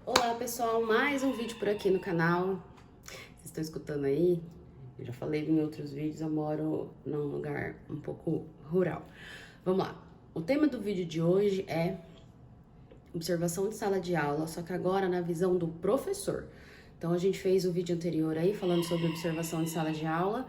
Olá pessoal, mais um vídeo por aqui no canal. Vocês estão escutando aí? Eu já falei em outros vídeos, eu moro num lugar um pouco rural. Vamos lá. O tema do vídeo de hoje é observação de sala de aula, só que agora na visão do professor. Então a gente fez o vídeo anterior aí falando sobre observação de sala de aula,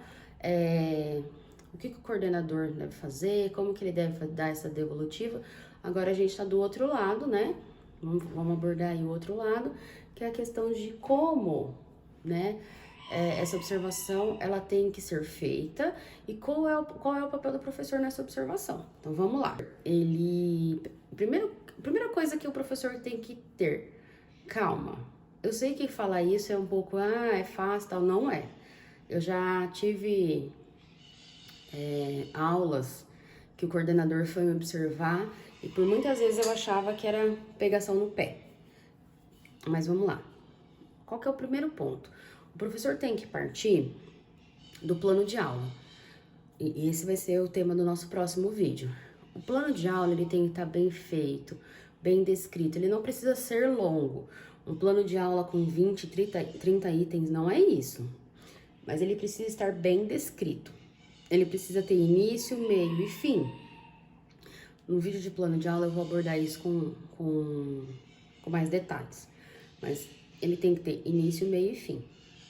o que o coordenador deve fazer, como que ele deve dar essa devolutiva. Agora a gente tá do outro lado, né? Vamos abordar aí o outro lado, que é a questão de como, né? Essa observação ela tem que ser feita e qual é o papel do professor nessa observação. Então vamos lá. Primeira coisa que o professor tem que ter, calma. Eu sei que falar isso é um pouco, é fácil, tal, não é. Eu já tive aulas que o coordenador foi me observar e por muitas vezes eu achava que era pegação no pé. Mas vamos lá. Qual que é o primeiro ponto? O professor tem que partir do plano de aula. E esse vai ser o tema do nosso próximo vídeo. O plano de aula ele tem que estar bem feito, bem descrito. Ele não precisa ser longo. Um plano de aula com 20, 30 itens não é isso. Mas ele precisa estar bem descrito. Ele precisa ter início, meio e fim. No vídeo de plano de aula eu vou abordar isso com mais detalhes. Mas ele tem que ter início, meio e fim.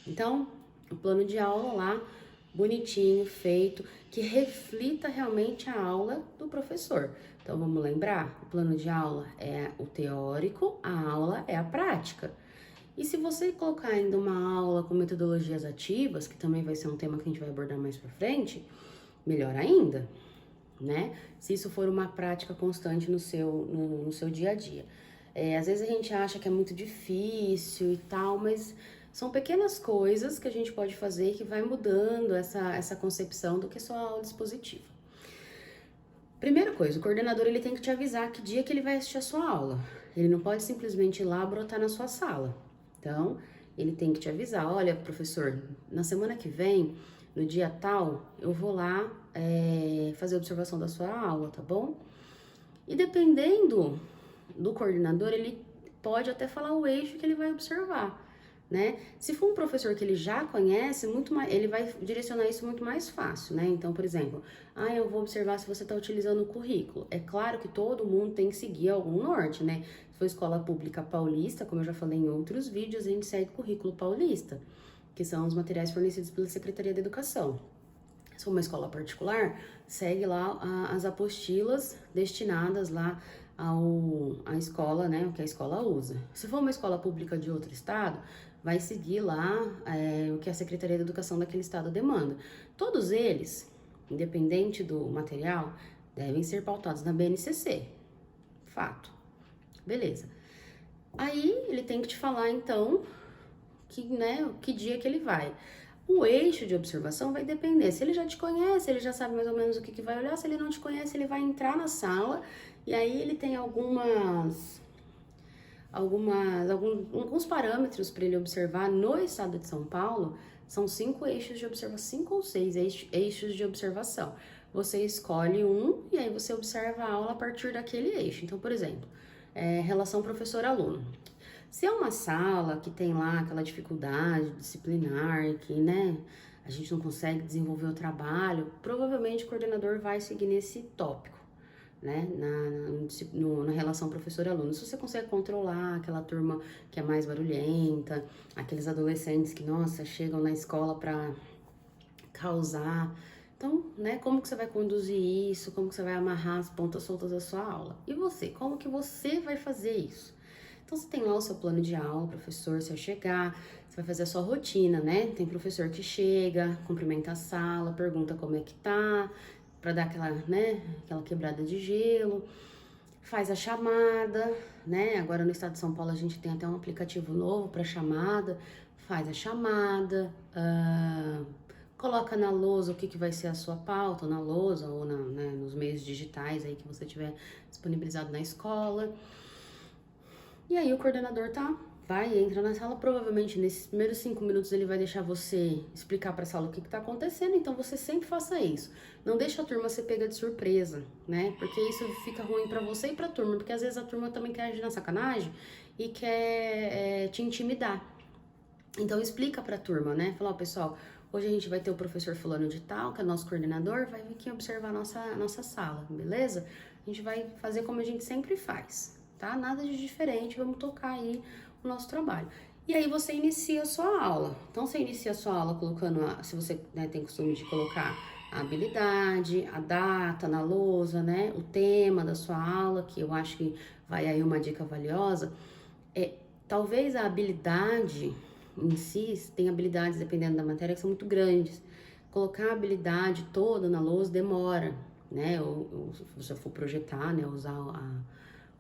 Então, o plano de aula lá, bonitinho, feito, que reflita realmente a aula do professor. Então, vamos lembrar? O plano de aula é o teórico, a aula é a prática. E se você colocar ainda uma aula com metodologias ativas, que também vai ser um tema que a gente vai abordar mais pra frente, melhor ainda, né? Se isso for uma prática constante no seu dia a dia. Às vezes a gente acha que é muito difícil e tal, mas são pequenas coisas que a gente pode fazer que vai mudando essa concepção do que é só aula expositiva. Primeira coisa, o coordenador ele tem que te avisar que dia que ele vai assistir a sua aula. Ele não pode simplesmente ir lá brotar na sua sala. Então, ele tem que te avisar, olha, professor, na semana que vem, no dia tal, eu vou lá fazer observação da sua aula, tá bom? E dependendo do coordenador, ele pode até falar o eixo que ele vai observar, né? Se for um professor que ele já conhece, ele vai direcionar isso muito mais fácil, né? Então, por exemplo, eu vou observar se você está utilizando o currículo. É claro que todo mundo tem que seguir algum norte, né? Se for escola pública paulista, como eu já falei em outros vídeos, a gente segue o currículo paulista, que são os materiais fornecidos pela Secretaria da Educação. Se for uma escola particular, segue lá as apostilas destinadas lá à escola, né, o que a escola usa. Se for uma escola pública de outro estado, vai seguir lá o que a Secretaria da Educação daquele estado demanda. Todos eles, independente do material, devem ser pautados na BNCC. Fato. Beleza. Aí ele tem que te falar, então, que dia que ele vai. O eixo de observação vai depender. Se ele já te conhece, ele já sabe mais ou menos o que vai olhar. Se ele não te conhece, ele vai entrar na sala e aí ele tem alguns parâmetros para ele observar. No estado de São Paulo, são 5 eixos de observação, 5 ou 6 eixos de observação. Você escolhe um e aí você observa a aula a partir daquele eixo. Então, por exemplo, relação professor-aluno. Se é uma sala que tem lá aquela dificuldade disciplinar, que, né, a gente não consegue desenvolver o trabalho, provavelmente o coordenador vai seguir nesse tópico, né, na relação professor-aluno. Se você consegue controlar aquela turma que é mais barulhenta, aqueles adolescentes que, nossa, chegam na escola para causar. Então, né, como que você vai conduzir isso? Como que você vai amarrar as pontas soltas da sua aula? E você, como que você vai fazer isso? Então, você tem lá o seu plano de aula, professor, você vai chegar, você vai fazer a sua rotina, né? Tem professor que chega, cumprimenta a sala, pergunta como é que tá, pra dar aquela, né, aquela quebrada de gelo, faz a chamada, né? Agora no estado de São Paulo a gente tem até um aplicativo novo para chamada, faz a chamada, coloca na lousa o que vai ser a sua pauta, na lousa ou né, nos meios digitais aí que você tiver disponibilizado na escola. E aí o coordenador tá entra na sala, provavelmente nesses primeiros 5 minutos ele vai deixar você explicar para a sala o que está acontecendo, então você sempre faça isso. Não deixa a turma ser pega de surpresa, né? Porque isso fica ruim para você e para a turma, porque às vezes a turma também quer agir na sacanagem e quer te intimidar. Então explica para a turma, né? Fala, ó, pessoal, hoje a gente vai ter o professor fulano de tal, que é nosso coordenador, vai vir aqui observar a nossa sala, beleza? A gente vai fazer como a gente sempre faz, tá? Nada de diferente, vamos tocar aí o nosso trabalho. E aí você inicia a sua aula. Então você inicia a sua aula colocando, se você, né, tem costume de colocar a habilidade, a data na lousa, né? O tema da sua aula, que eu acho que vai aí uma dica valiosa. Talvez a habilidade em si, tem habilidades, dependendo da matéria, que são muito grandes. Colocar a habilidade toda na lousa demora, né? Ou se você for projetar, né? Usar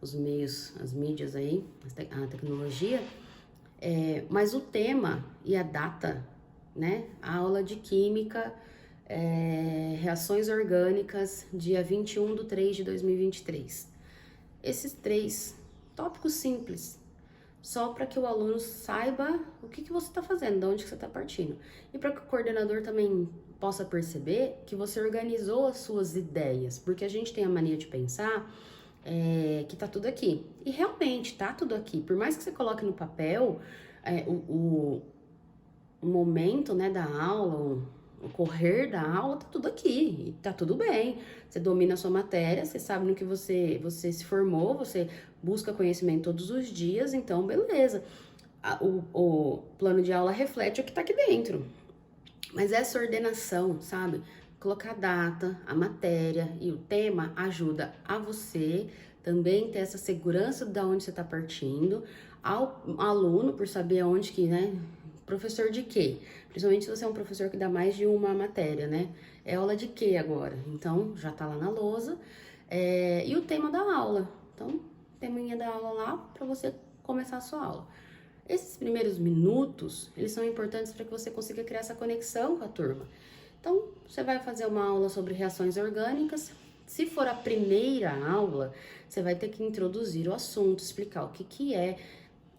os meios, as mídias aí, a tecnologia. Mas o tema e a data, né? A aula de Química, Reações Orgânicas, dia 21/3/2023. Esses 3 tópicos simples, só para que o aluno saiba o que você está fazendo, de onde que você está partindo. E para que o coordenador também possa perceber que você organizou as suas ideias, porque a gente tem a mania de pensar que tá tudo aqui. E realmente tá tudo aqui. Por mais que você coloque no papel o momento, né, da aula, o correr da aula, tá tudo aqui, e tá tudo bem. Você domina a sua matéria, você sabe no que você se formou, você busca conhecimento todos os dias, então beleza. O plano de aula reflete o que tá aqui dentro. Mas essa ordenação, sabe? Colocar a data, a matéria e o tema ajuda a você também ter essa segurança de onde você tá partindo, ao aluno por saber aonde que, né? Professor de quê? Principalmente se você é um professor que dá mais de uma matéria, né? É aula de quê agora? Então, já tá lá na lousa. E o tema da aula. Então, teminha da aula lá para você começar a sua aula. Esses primeiros minutos, eles são importantes para que você consiga criar essa conexão com a turma. Então, você vai fazer uma aula sobre reações orgânicas. Se for a primeira aula, você vai ter que introduzir o assunto, explicar o que é.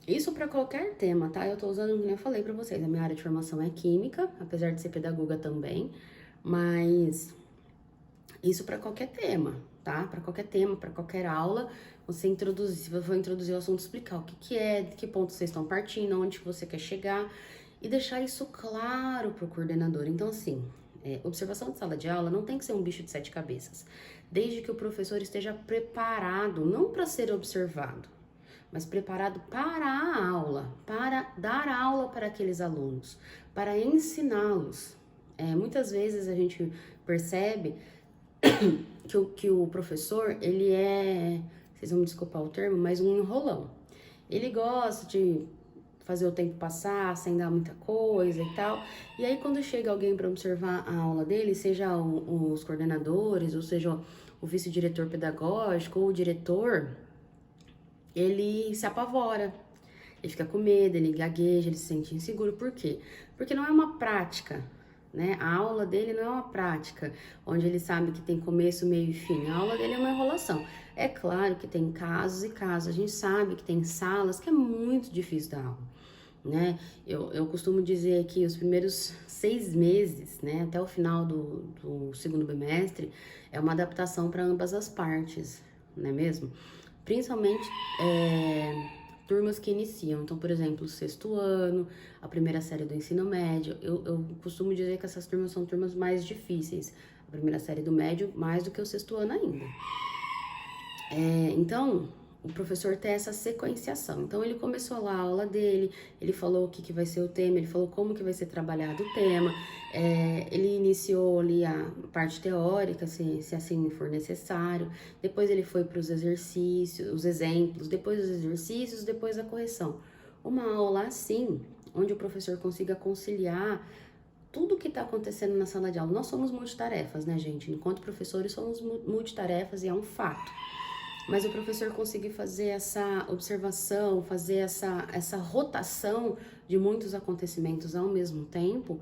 Isso para qualquer tema, tá? Eu tô usando, como eu falei para vocês, a minha área de formação é química, apesar de ser pedagoga também, mas isso para qualquer tema, tá? Para qualquer tema, para qualquer aula, você introduzir, se você for introduzir o assunto, explicar o que é, de que ponto vocês estão partindo, onde você quer chegar e deixar isso claro pro coordenador. Então, assim, observação de sala de aula não tem que ser um bicho de 7 cabeças, desde que o professor esteja preparado, não para ser observado, mas preparado para a aula, para dar aula para aqueles alunos, para ensiná-los. Muitas vezes a gente percebe que o professor, ele vocês vão me desculpar o termo, mas um enrolão. Ele gosta de fazer o tempo passar sem dar muita coisa e tal. E aí quando chega alguém para observar a aula dele, seja os coordenadores, ou seja o vice-diretor pedagógico ou o diretor, ele se apavora, ele fica com medo, ele gagueja, ele se sente inseguro. Por quê? Porque não é uma prática, né? A aula dele não é uma prática, onde ele sabe que tem começo, meio e fim. A aula dele é uma enrolação. É claro que tem casos e casos, a gente sabe que tem salas que é muito difícil dar aula, né? Eu costumo dizer que os primeiros 6 meses, né, até o final do segundo bimestre, é uma adaptação para ambas as partes, não é mesmo? Principalmente turmas que iniciam. Então, por exemplo, o 6º ano, a primeira série do ensino médio. Eu costumo dizer que essas turmas são turmas mais difíceis. A primeira série do médio, mais do que o 6º ano ainda. Então, o professor tem essa sequenciação. Então, ele começou lá a aula dele, ele falou o que vai ser o tema, ele falou como que vai ser trabalhado o tema, ele iniciou ali a parte teórica, se assim for necessário, depois ele foi para os exercícios, os exemplos, depois os exercícios, depois a correção. Uma aula assim, onde o professor consiga conciliar tudo que está acontecendo na sala de aula. Nós somos multitarefas, né, gente? Enquanto professores, somos multitarefas e é um fato. Mas o professor conseguir fazer essa observação, fazer essa rotação de muitos acontecimentos ao mesmo tempo,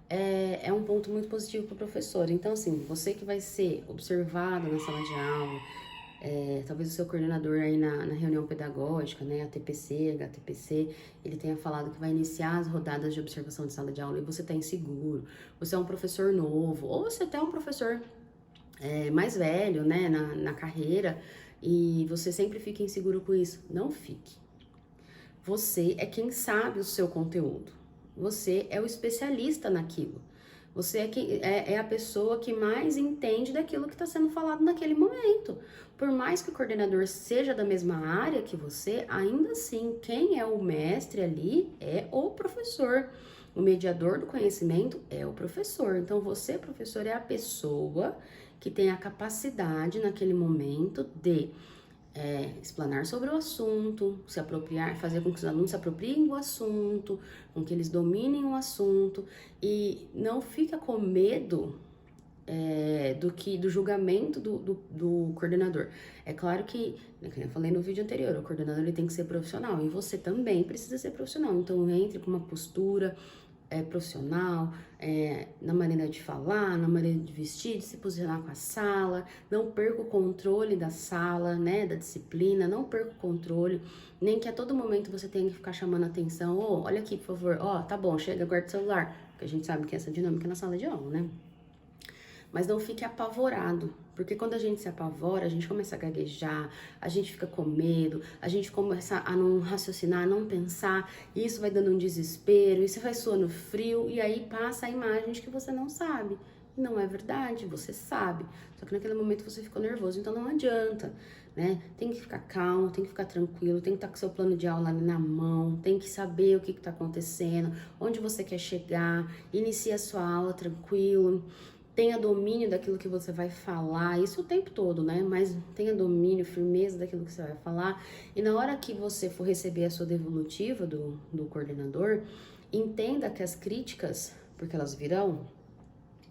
é um ponto muito positivo para o professor. Então, assim, você que vai ser observado na sala de aula, Talvez o seu coordenador aí na reunião pedagógica, né, a TPC, HTPC, ele tenha falado que vai iniciar as rodadas de observação de sala de aula e você tá inseguro, você é um professor novo, ou você até é um professor mais velho, né, na carreira, e você sempre fica inseguro com isso. Não fique. Você é quem sabe o seu conteúdo. Você é o especialista naquilo. Você é a pessoa que mais entende daquilo que está sendo falado naquele momento. Por mais que o coordenador seja da mesma área que você, ainda assim, quem é o mestre ali é o professor. O mediador do conhecimento é o professor. Então, você, professor, é a pessoa que tem a capacidade naquele momento de explanar sobre o assunto, se apropriar, fazer com que os alunos se apropriem do assunto, com que eles dominem o assunto e não fica com medo do julgamento do coordenador. É claro que, como eu falei no vídeo anterior, o coordenador ele tem que ser profissional e você também precisa ser profissional. Então entre com uma postura profissional, na maneira de falar, na maneira de vestir, de se posicionar com a sala, não perca o controle da sala, né, da disciplina, não perca o controle, nem que a todo momento você tenha que ficar chamando a atenção, olha aqui, por favor, tá bom, chega, guarda o celular, porque a gente sabe que essa dinâmica é na sala de aula, né? Mas não fique apavorado, porque quando a gente se apavora, a gente começa a gaguejar, a gente fica com medo, a gente começa a não raciocinar, a não pensar, e isso vai dando um desespero, isso vai suando frio, e aí passa a imagem de que você não sabe. Não é verdade, você sabe. Só que naquele momento você ficou nervoso, então não adianta, né? Tem que ficar calmo, tem que ficar tranquilo, tem que estar com seu plano de aula ali na mão, tem que saber o que está acontecendo, onde você quer chegar, inicia a sua aula tranquilo. Tenha domínio daquilo que você vai falar, isso o tempo todo, né? Mas tenha domínio, firmeza daquilo que você vai falar. E na hora que você for receber a sua devolutiva do coordenador, entenda que as críticas, porque elas virão,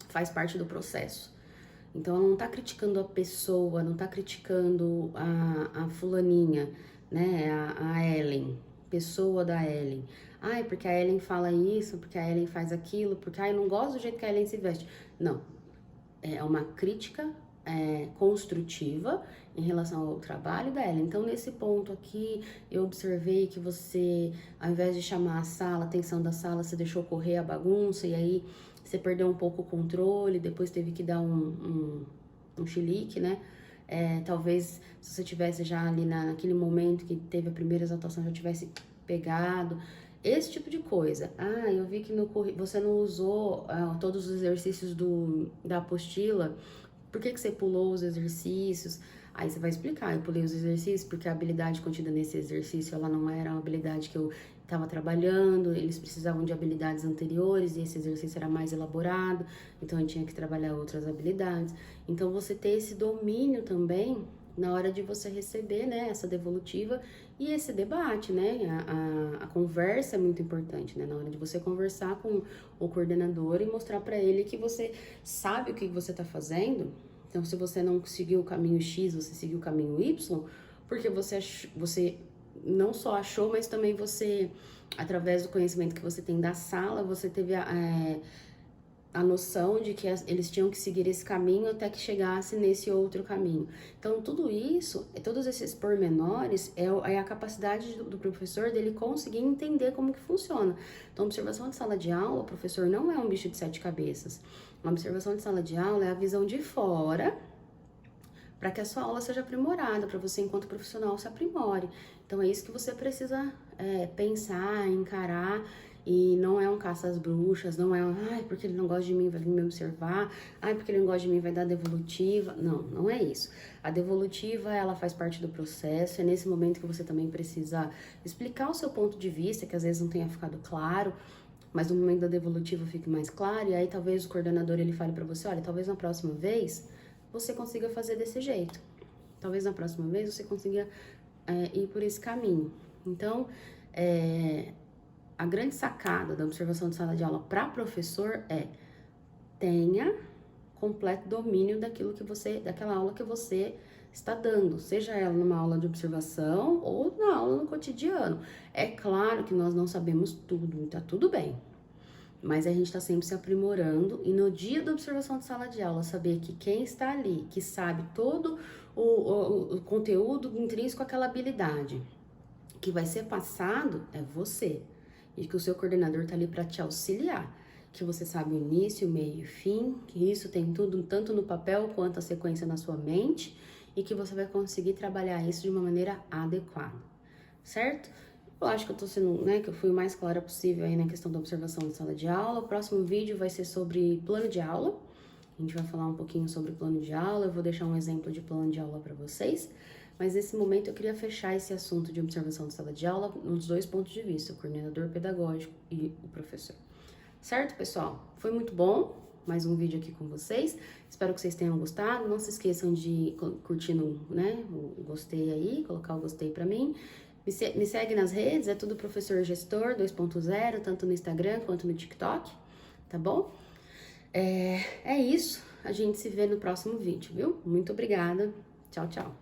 faz parte do processo. Então, ela não tá criticando a pessoa, não tá criticando a fulaninha, né? A Ellen, pessoa da Ellen. Ai, porque a Ellen fala isso, porque a Ellen faz aquilo, porque eu não gosto do jeito que a Ellen se veste. Não, é uma crítica construtiva em relação ao trabalho dela. Então, nesse ponto aqui, eu observei que você, ao invés de chamar a atenção da sala, você deixou correr a bagunça e aí você perdeu um pouco o controle, depois teve que dar um chilique, né? Talvez se você tivesse já ali naquele momento que teve a primeira exaltação, já tivesse pegado. Esse tipo de coisa. Eu vi que você não usou todos os exercícios da apostila. Por que você pulou os exercícios? Aí você vai explicar, eu pulei os exercícios porque a habilidade contida nesse exercício, ela não era uma habilidade que eu estava trabalhando, eles precisavam de habilidades anteriores e esse exercício era mais elaborado, então eu tinha que trabalhar outras habilidades. Então você ter esse domínio também na hora de você receber, né, essa devolutiva e esse debate, né, a conversa é muito importante, né, na hora de você conversar com o coordenador e mostrar para ele que você sabe o que você está fazendo. Então, se você não seguiu o caminho X, você seguiu o caminho Y, porque você não só achou, mas também você, através do conhecimento que você tem da sala, você teve a noção de que eles tinham que seguir esse caminho até que chegasse nesse outro caminho. Então, tudo isso, todos esses pormenores, é a capacidade do professor dele conseguir entender como que funciona. Então, observação de sala de aula, o professor não é um bicho de 7 cabeças. Uma observação de sala de aula é a visão de fora para que a sua aula seja aprimorada, para você, enquanto profissional, se aprimore. Então, é isso que você precisa pensar, encarar. E não é um caça às bruxas, não é porque ele não gosta de mim, vai vir me observar, porque ele não gosta de mim, vai dar devolutiva. Não, não é isso. A devolutiva, ela faz parte do processo, é nesse momento que você também precisa explicar o seu ponto de vista, que às vezes não tenha ficado claro, mas no momento da devolutiva fique mais claro, e aí talvez o coordenador ele fale para você, olha, talvez na próxima vez você consiga fazer desse jeito. Talvez na próxima vez você consiga ir por esse caminho. Então, a grande sacada da observação de sala de aula para professor tenha completo domínio daquela aula que você está dando, seja ela numa aula de observação ou na aula no cotidiano. É claro que nós não sabemos tudo, tá tudo bem, mas a gente está sempre se aprimorando e no dia da observação de sala de aula, saber que quem está ali, que sabe todo o conteúdo intrínseco àquela habilidade. O que vai ser passado é você. E que o seu coordenador tá ali para te auxiliar. Que você sabe o início, o meio e o fim, que isso tem tudo, tanto no papel quanto a sequência na sua mente, e que você vai conseguir trabalhar isso de uma maneira adequada, certo? Eu acho que eu tô sendo, né, que eu fui o mais clara possível aí na questão da observação de sala de aula. O próximo vídeo vai ser sobre plano de aula. A gente vai falar um pouquinho sobre plano de aula, eu vou deixar um exemplo de plano de aula para vocês. Mas nesse momento eu queria fechar esse assunto de observação de sala de aula nos dois pontos de vista, o coordenador pedagógico e o professor. Certo, pessoal? Foi muito bom mais um vídeo aqui com vocês. Espero que vocês tenham gostado. Não se esqueçam de curtir né, o gostei aí, colocar o gostei pra mim. Me segue nas redes, é tudo Professor Gestor 2.0, tanto no Instagram quanto no TikTok, tá bom? É isso. A gente se vê no próximo vídeo, viu? Muito obrigada. Tchau, tchau.